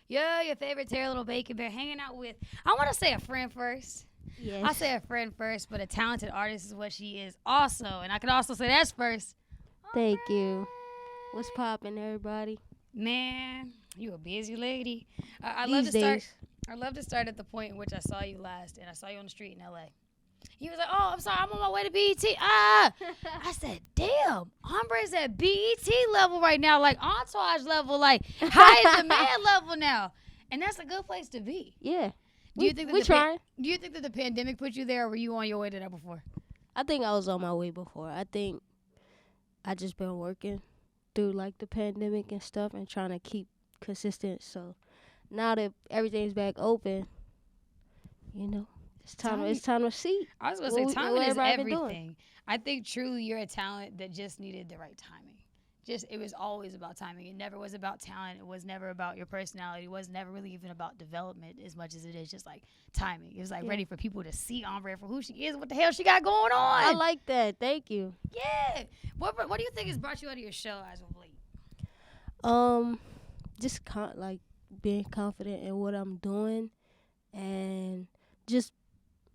Yo, your favorite Terry Little Bacon Bear hanging out with, I want to say a friend first. Yes. I'll say a friend first, but a talented artist is what she is also. And I could also say that's first. Thank you. Ambre. What's poppin', everybody? Man, you a busy lady. I love These to start. days. I love to start at the point in which I saw you last, and I saw you on the street in L.A. He was like, "Oh, I'm sorry, I'm on my way to BET." Ah, I said, "Damn, Ambre's at BET level right now, like Entourage level, like high as the man level now, and that's a good place to be." Yeah. Do you think that we trying? do you think that the pandemic put you there, or were you on your way to that before? I think I was on my way before. I think I just been working through like the pandemic and stuff and trying to keep consistent. So now that everything's back open, you know, it's time. It's time to see. I was gonna What say we- timing what is everybody been doing. everything. I think truly you're a talent that just needed the right timing. Just it was always about timing. It never was about talent. It was never about your personality. It was never really even about development as much as it is just like timing. It was like Yeah. ready for people to see Ambre for who she is, what the hell she got going on. I like that. Thank you. Yeah. What do you think has brought you out of your shell as of late? Just like being confident in what I'm doing, and just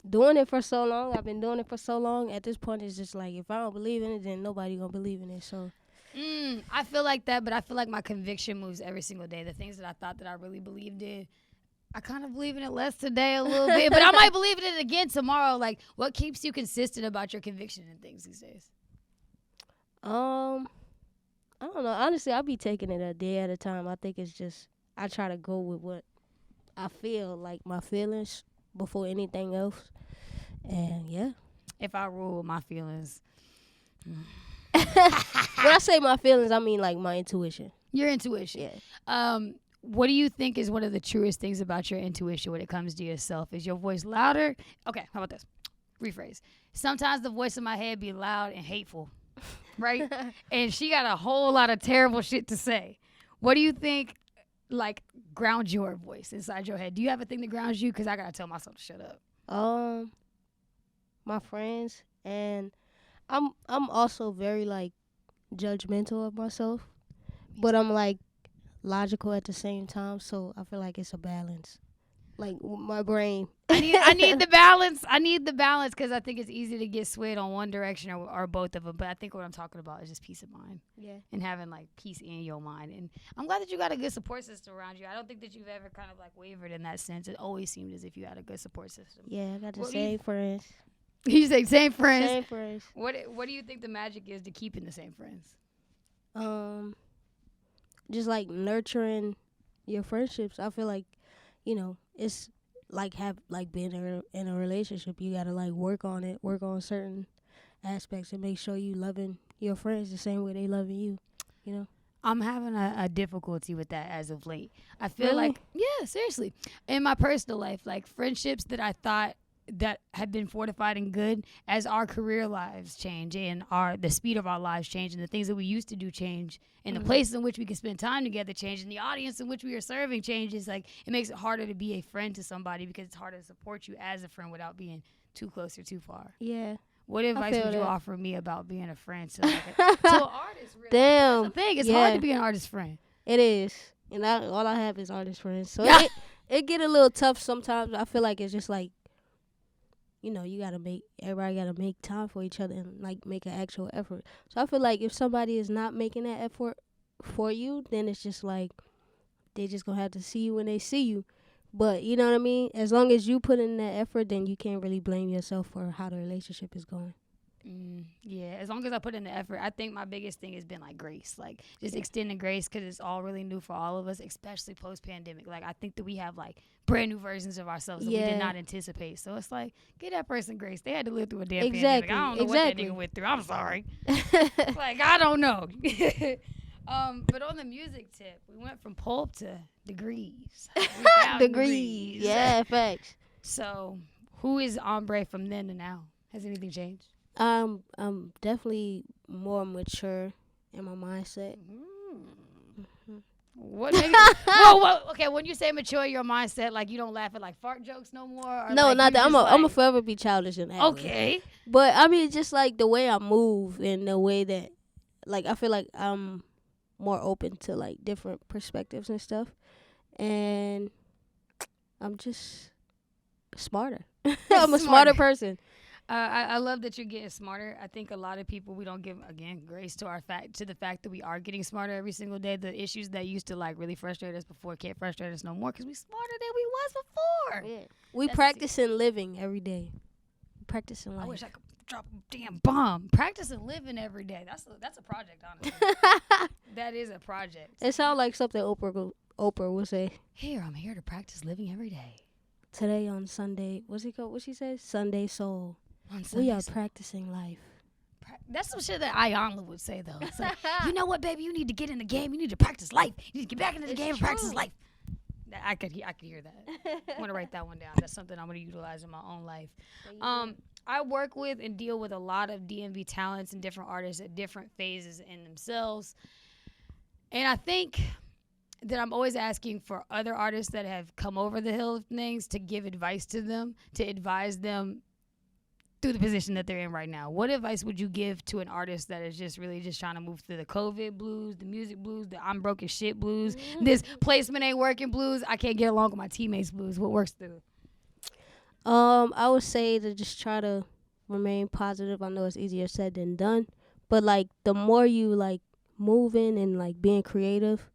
doing it for so long. I've been doing it for so long. At this point, it's just like if I don't believe in it, then nobody gonna believe in it. So I feel like that, but I feel like my conviction moves every single day. The things that I thought that I really believed in, I kind of believe in it less today a little bit, but I might believe in it again tomorrow. Like, what keeps you consistent about your conviction in things these days? I don't know. Honestly, I'll be taking it a day at a time. I think it's just I try to go with what I feel, like my feelings before anything else. And yeah. If I rule with my feelings, When I say my feelings, I mean like my intuition. your intuition. Yeah. What do you think is one of the truest things about your intuition when it comes to yourself? Is your voice louder? Okay, how about this? Rephrase. Sometimes the voice in my head be loud and hateful, right? And she got a whole lot of terrible shit to say. What do you think, like, grounds your voice inside your head? Do you have a thing that grounds you? Because I got to tell myself to shut up. My friends, and I'm also very like judgmental of myself, but I'm like logical at the same time. So I feel like it's a balance. Like my brain. I need the balance. I need the balance because I think it's easy to get swayed on one direction or both of them. But I think what I'm talking about is just peace of mind. Yeah. And having like peace in your mind. And I'm glad that you got a good support system around you. I don't think that you've ever kind of like wavered in that sense. It always seemed as if you had a good support system. Yeah, I got the What do you- same friends. You say same friends. Same friends. What do you think the magic is to keeping the same friends? Just like nurturing your friendships. I feel like, it's like being in a relationship. You gotta like work on it, work on certain aspects, and make sure you loving your friends the same way they loving you. You know. I'm having a difficulty with that as of late. I feel Really? like, yeah, seriously. In my personal life, like friendships that I thought that had been fortified and good as our career lives change and the speed of our lives change and the things that we used to do change and the places in which we can spend time together change and the audience in which we are serving changes. Like, it makes it harder to be a friend to somebody because it's harder to support you as a friend without being too close or too far. Yeah. What advice feel would you that. offer me about being a friend to, like to an artist? Really? Damn. That's the thing. It's Yeah. hard to be an artist friend. It is, and all I have is artist friends. So Yeah. it get a little tough sometimes. I feel like it's just like, everybody gotta make time for each other and like make an actual effort. So I feel like if somebody is not making that effort for you, then it's just like they just gonna have to see you when they see you. But you know what I mean? As long as you put in that effort, then you can't really blame yourself for how the relationship is going. Yeah, as long as I put in the effort, I think my biggest thing has been like grace, like just extending grace because it's all really new for all of us, especially post-pandemic. Like, I think that we have like brand new versions of ourselves that we did not anticipate. So it's like, give that person grace. They had to live through a damn pandemic. I don't know what that nigga went through. I'm sorry. Like, I don't know. But on the music tip, we went from pulp to degrees. We found Degrees. Yeah, facts. So who is Ambre from then to now? Has anything changed? I'm definitely more in my mindset. What? Whoa, okay. When you say mature, your mindset, like you don't laugh at like fart jokes no more. Or No, like, not you that. just, I'm a like, forever be childish in that. way. okay. But I mean, just like the way I move and the way that, like, I feel like I'm more open to like different perspectives and stuff. and I'm just smarter. I'm a smarter person. I love that you're getting smarter. I think a lot of people, we don't give again grace to the fact that we are getting smarter every single day. The issues that used to like really frustrate us before can't frustrate us no more because we smarter than we was before. Yeah, we practicing living every day. Practicing life. I wish I could drop a damn bomb. Practicing living every day. That's a project, honestly. That is a project. It sounds like something Oprah would say. Here, I'm here to practice living every day. Today on Sunday, what's it called? What she says? Sunday Soul. We are practicing life. That's some shit that Ayanla would say, though. It's like, you know what, baby? You need to get in the game. You need to practice life. You need to get back into the game and practice life. I could hear that. I'm going to write that one down. That's something I'm going to utilize in my own life. I work with and deal with a lot of DMV talents and different artists at different phases in themselves. And I think that I'm always asking for other artists that have come over the hill of things to give advice to them, to advise them through the position that they're in right now. What advice would you give to an artist that is just really just trying to move through the COVID blues, the music blues, the I'm broke as shit blues, this placement ain't working blues, I can't get along with my teammates blues? What works through? I would say to just try to remain positive. I know it's easier said than done, but like the more you like moving and like being creative,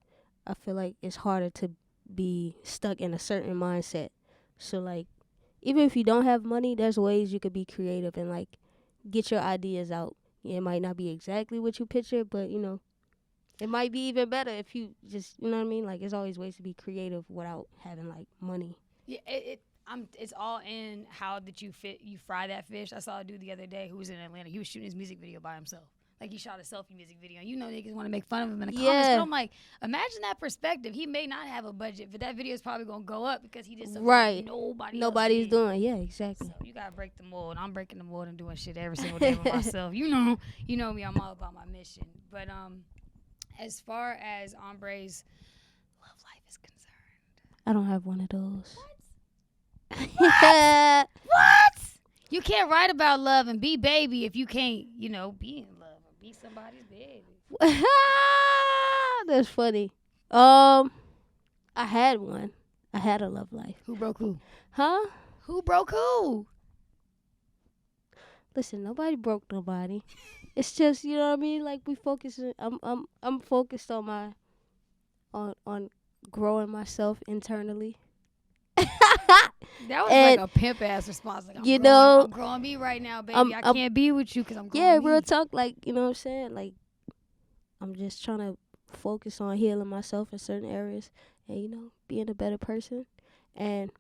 I feel like it's harder to be stuck in a certain mindset. So like even if you don't have money, there's ways you could be creative and like get your ideas out. It might not be exactly what you pictured, but you know, it might be even better if you just, you know what I mean? Like, there's always ways to be creative without having like money. Yeah, it's all in how that you fry that fish. I saw a dude the other day who was in Atlanta. He was shooting his music video by himself. Like, he shot a selfie music video. And you know niggas want to make fun of him in the comments. But I'm like, imagine that perspective. He may not have a budget, but that video is probably going to go up because he did something that nobody's doing. Yeah, exactly. So you got to break the mold. I'm breaking the mold and doing shit every single day with myself. You know me. I'm all about my mission. But as far as Ambre's love life is concerned, I don't have one of those. What? What? You can't write about love and be baby if you can't, be in love or be somebody's baby. That's funny. I had one. I had a love life. Who broke who? Huh? Who broke who? Listen, nobody broke nobody. It's just, you know what I mean? Like, we focus. I'm focused on my, on growing myself internally. That was like a pimp ass response. Like, I'm growing me right now, baby. I can't be with you because I'm growing. Yeah, real talk. Like, you know what I'm saying? Like, I'm just trying to focus on healing myself in certain areas and being a better person. And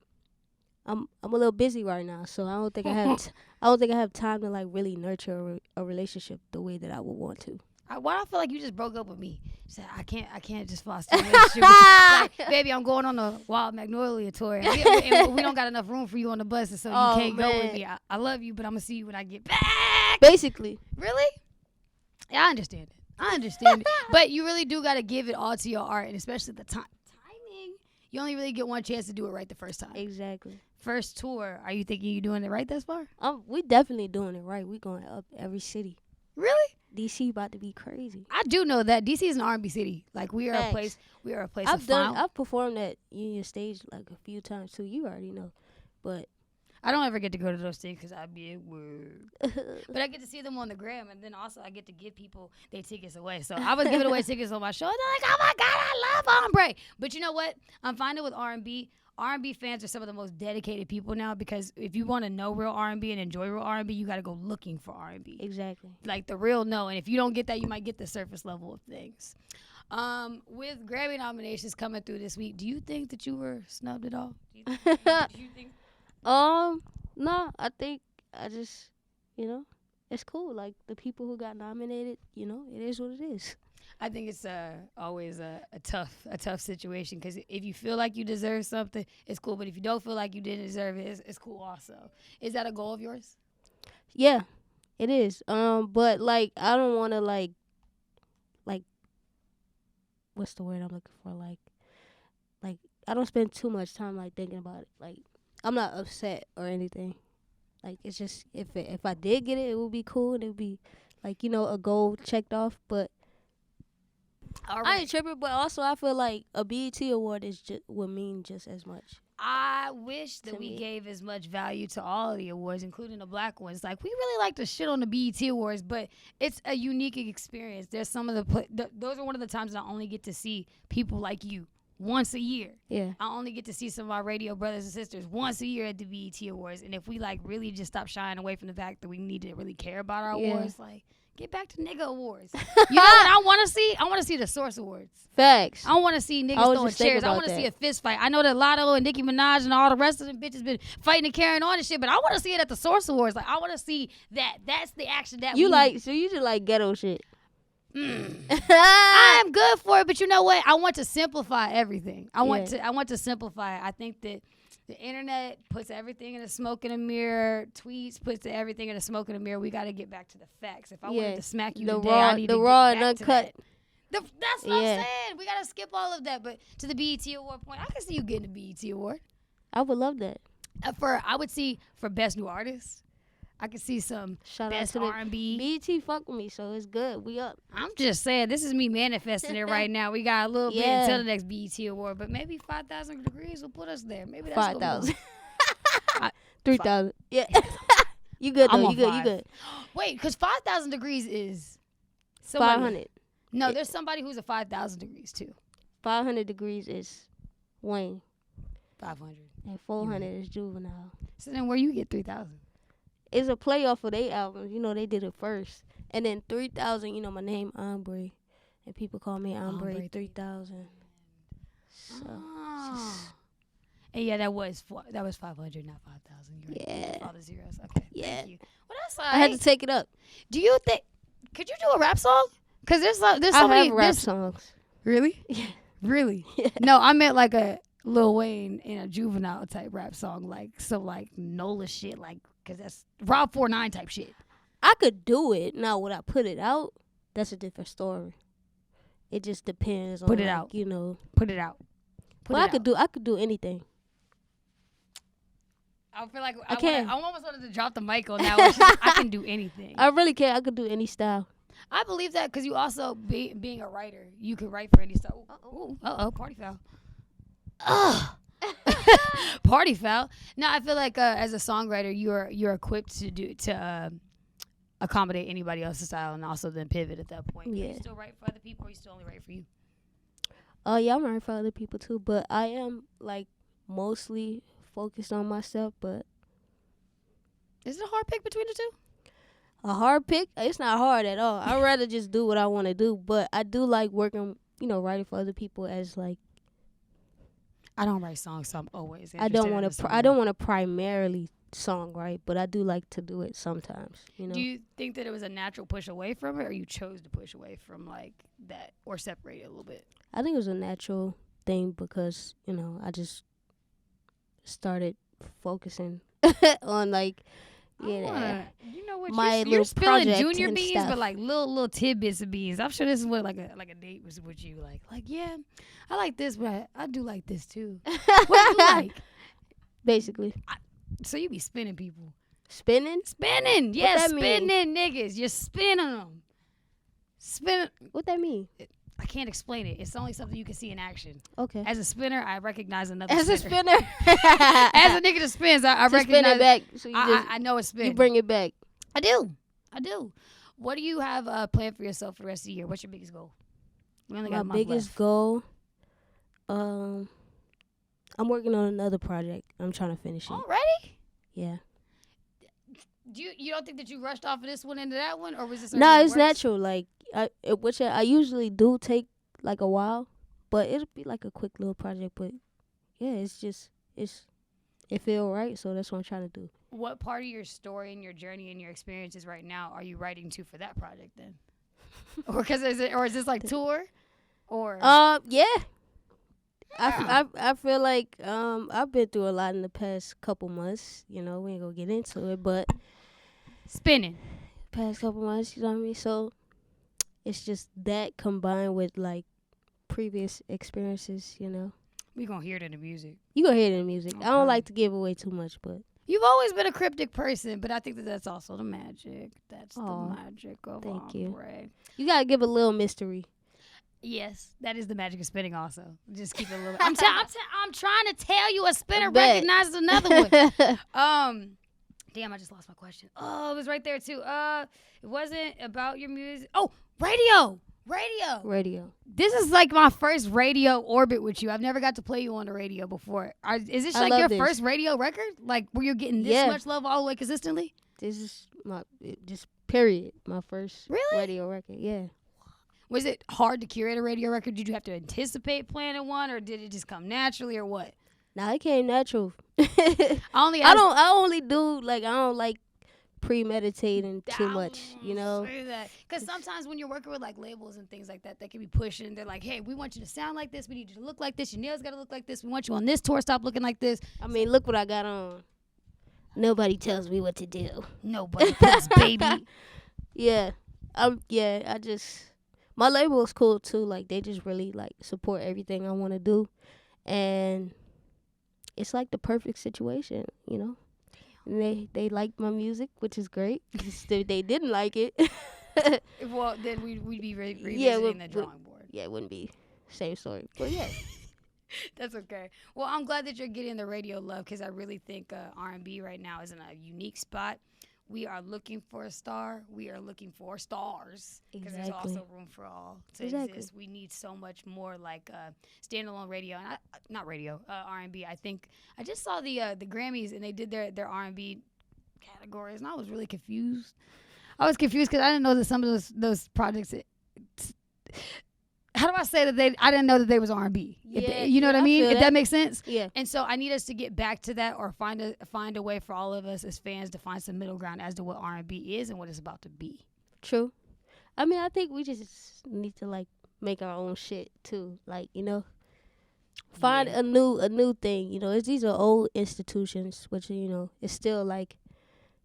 I'm a little busy right now, so I don't think I have time to like really nurture a relationship the way that I would want to. Why do I feel like you just broke up with me? Said I can't just foster a relationship with you. Like, baby, I'm going on the Wild Magnolia tour, and we don't got enough room for you on the bus, so you can't go with me. I love you, but I'm gonna see you when I get back. Basically. Really? Yeah, I understand it. But you really do got to give it all to your art, and especially the timing. You only really get one chance to do it right the first time. Exactly. First tour, are you thinking you're doing it right thus far? We definitely doing it right. We going up every city. Really? DC about to be crazy. I do know that DC is an R&B city. Like, we are a place. We are a place. I've performed at Union Stage like a few times too. You already know, but I don't ever get to go to those things because I be at work. But I get to see them on the gram, and then also I get to give people their tickets away. So I was giving away tickets on my show, and they're like, "Oh my God, I love Ambre." But you know what? I'm finding with R&B fans are some of the most dedicated people now, because if you want to know real R&B and enjoy real R&B, you got to go looking for R&B. Exactly. Like the real know. And if you don't get that, you might get the surface level of things. With Grammy nominations coming through this week, do you think that you were snubbed at all? Do you think? No, I think I just, it's cool. Like, the people who got nominated, it is what it is. I think it's always a tough situation, because if you feel like you deserve something, it's cool. But if you don't feel like you didn't deserve it, it's cool also. Is that a goal of yours? Yeah, it is. But like, I don't want to like, what's the word I'm looking for? Like I don't spend too much time like thinking about it. Like, I'm not upset or anything. Like, it's just if I did get it, it would be cool and it would be like, a goal checked off. But All I right. ain't tripping, but also I feel like a BET award would mean just as much. I wish that To we me. gave as much value to all of the awards, including the black ones. Like, we really like to shit on the BET Awards, but it's a unique experience. There's some of those are one of the times that I only get to see people like you once a year. Yeah. I only get to see some of our radio brothers and sisters once a year at the BET Awards. And if we, like, really just stop shying away from the fact that we need to really care about our Yeah. awards, like, get back to nigga awards. You know what I want to see? I want to see the Source Awards. Facts. I don't want to see niggas I was throwing just thinking chairs. I about want to that. see a fist fight. I know that Lotto and Nicki Minaj and all the rest of them bitches been fighting and carrying on and shit, but I want to see it at the Source Awards. Like, I want to see that. That's the action that You we like, so you just like ghetto shit. I am good for it, but you know what? I want to simplify everything. I want to simplify it. I think that the internet puts everything in a smoke and a mirror. Tweets puts everything in a smoke and a mirror. We got to get back to the facts. If I wanted to smack you today, I need to raw get and back uncut. to that. That's what I'm saying. We got to skip all of that. But to the BET Award point, I can see you getting a BET Award. I would love that. I would see for Best New Artist. I could see some Shout Best out to R&B. BET fuck with me, so it's good. We up. I'm just saying, this is me manifesting it right now. We got a little bit until the next BET Award, but maybe 5,000 degrees will put us there. Maybe that's 5,000. 3,000. Yeah. You good I'm though. on You good. 5. You good. Wait, because 5,000 degrees is somebody. 500. No, there's somebody who's a 5,000 degrees too. 500 degrees is Wayne. 500. And 400 is Juvenile. So then where you get 3,000? It's a playoff for their albums. You know, they did it first. And then 3,000, you know, my name Ambre. And people call me Ambre 3,000. So, and yeah, that was 500, not 5,000. Yeah. All the zeros. Okay. Yeah. Thank you. Well, that's all I had to right. take it up. Do you think? Could you do a rap song? Because there's so I many have rap songs. Really? Yeah. Really? Yeah. No, I meant like a Lil Wayne in a Juvenile type rap song, like NOLA shit, like, because that's Rob 49 type shit. I could do it. Now, would I put it out? That's a different story. It just depends on, Put it out. You know. Put it out. Well, I could do anything. I feel like I can. I almost wanted to drop the mic on that one. I can do anything. I really can. I could do any style. I believe that because you also, being a writer, you could write for any style. Uh-oh, party foul. Party foul. No, I feel like as a songwriter, you're equipped to accommodate anybody else's style and also then pivot at that point. Yeah. You still write for other people or you still only write for you? Yeah, I'm writing for other people too, but I am like mostly focused on myself. But is it a hard pick between the two? a hard pick? It's not hard at all. I'd rather just do what I want to do, but I do like working, you know, writing for other people as like. I don't write songs, so I'm always I don't want to primarily songwrite, but I do like to do it sometimes. You know. Do you think that it was a natural push away from it, or you chose to push away from like that, or separate it a little bit? I think it was a natural thing because, you know, I just started focusing on like, you know what, my you're little spilling project junior and beans, stuff. but like little tidbits of beans. I'm sure this is what like a date was with you. Like yeah, I like this, but I do like this too. What do you like? Basically. So you be spinning people. Spinning? Yeah, that mean? spinning niggas. You're spinning them. Spinning. What that mean? I can't explain it. It's only something you can see in action. Okay. As a spinner, I recognize another As a spinner. spinner. As a nigga that spins, I to recognize. spin it back. So you I know it's spin. You bring it back. I do. What do you have planned for yourself for the rest of the year? What's your biggest goal? We only got a My month biggest left. goal, I'm working on another project. I'm trying to finish it. Already? Yeah. You don't think that you rushed off of this one into that one, or was this? No, it's natural. Like which I usually do take like a while, but it'll be like a quick little project. But yeah, it feel right. So that's what I'm trying to do. What part of your story and your journey and your experiences right now are you writing to for that project then? Or is this like tour, or? Yeah. I feel like I've been through a lot in the past couple months. You know, we ain't gonna get into it, but Spinning. past couple months, you know what I mean? So it's just that combined with like previous experiences, you know. We gonna hear it in the music. You gonna hear it in the music. I Okay. don't like to give away too much, but You've always been a cryptic person, but I think that's also the magic. That's Aw, the magic of thank you. Ambre. you gotta give a little mystery. Yes, that is the magic of spinning. Also, just keep it a little. I'm trying to tell you, a spinner Bet. recognizes another one. Damn, I just lost my question. Oh, it was right there too. It wasn't about your music. Oh, radio. This is like my first radio orbit with you. I've never got to play you on the radio before. Is this like your first radio record? Like where you're getting this much love all the way consistently? This is just period. My first really radio record. Yeah. Was it hard to curate a radio record? Did you have to anticipate planning one, or did it just come naturally, or what? Nah, it came natural. I don't like premeditating too much, you know. Say that, because sometimes when you're working with like labels and things like that, they can be pushing. They're like, "Hey, we want you to sound like this. We need you to look like this. Your nails got to look like this. We want you on this tour. Stop looking like this." I mean, look what I got on. Nobody tells me what to do. Nobody does, baby. Yeah, I just. My label is cool too. Like they just really like support everything I want to do, and it's like the perfect situation, you know. And they like my music, which is great. If they didn't like it, well, then we'd be revisiting the drawing board. Yeah, it wouldn't be same story. But yeah, that's okay. Well, I'm glad that you're getting the radio love, because I really think R&B right now is in a unique spot. We are looking for a star. We are looking for stars, because there's also room for all to exist. We need so much more like standalone radio, and not radio, R&B. I think I just saw the Grammys, and they did their R&B categories, and I was really confused. I was confused because I didn't know that some of those projects. How do I say that I didn't know that they was R&B. You know what I mean? If that makes sense. Yeah. And so I need us to get back to that, or find a way for all of us as fans to find some middle ground as to what R&B is and what it's about to be. True. I mean, I think we just need to like make our own shit too. Like, you know, find a new thing. You know, these are old institutions, which, you know, it's still like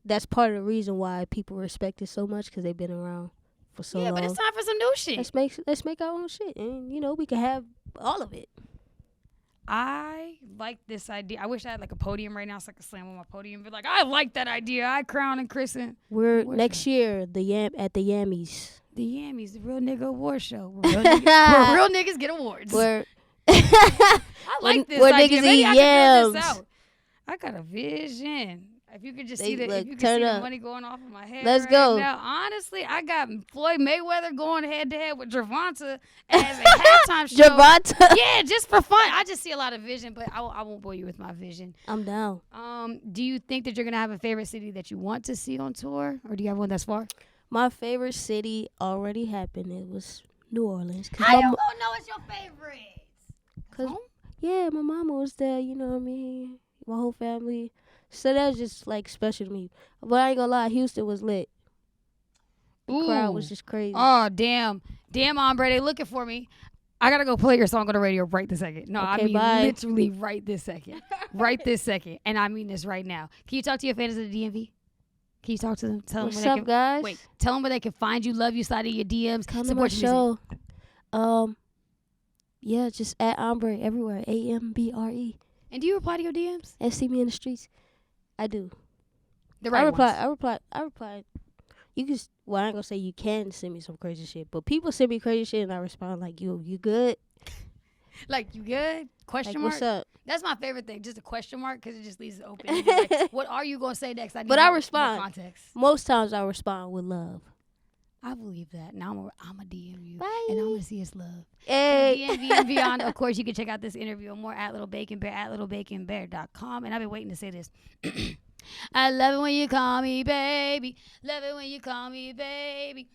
that's part of the reason why people respect it so much, because they've been around for so long. Yeah, but it's time for some new shit. Let's make our own shit, and you know we can have all of it. I like this idea. I wish I had like a podium right now, so I could slam on my podium and be like, I like that idea. I crown and christen. We're next year at the Yammies. The Yammies, the Real Nigga Award Show. Where real niggas get awards. I like this idea. Maybe I can build this out. I got a vision. If you could just see the money going off of my head. Let's go. Now, honestly, I got Floyd Mayweather going head to head with Gervonta as a halftime show. Gervonta? Yeah, just for fun. I just see a lot of vision, but I won't bore you with my vision. I'm down. Do you think that you're gonna have a favorite city that you want to see on tour, or do you have one that's far? My favorite city already happened. It was New Orleans. How you gonna know it's your favorite? Cause yeah, my mama was there. You know what I mean? My whole family. So that was just like special to me. But I ain't gonna lie, Houston was lit. The crowd was just crazy. Oh, damn, Ambre, they looking for me. I gotta go play your song on the radio right this second. No, okay, I mean bye. literally right this second. Right this second. And I mean this right now. Can you talk to your fans of the DMV? Can you talk to them? Tell What's them where up, guys? Wait, tell them where they can find you, love you, slide in your DMs, come support to my your show. Yeah, just at Ambre everywhere. AMBRE. And do you reply to your DMs? And see me in the streets. I do. The right I reply. You can. Well, I ain't gonna say you can send me some crazy shit, but people send me crazy shit and I respond like, you good? Like, you good? Question mark? What's up? That's my favorite thing, just a question mark, because it just leaves it open. Like, what are you gonna say next? But I respond. More context. Most times I respond with love. I believe that. Now I'm a DM you. Bye. And I'm going to see his love. Hey. DMV and beyond. Of course, you can check out this interview and more at Little Bacon Bear, at littlebaconbear.com. And I've been waiting to say this. I love it when you call me baby. Love it when you call me baby.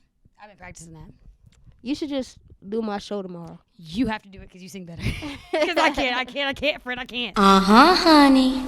I've been practicing that. You should just do my show tomorrow. You have to do it because you sing better. Because I can't, friend. I can't. Honey.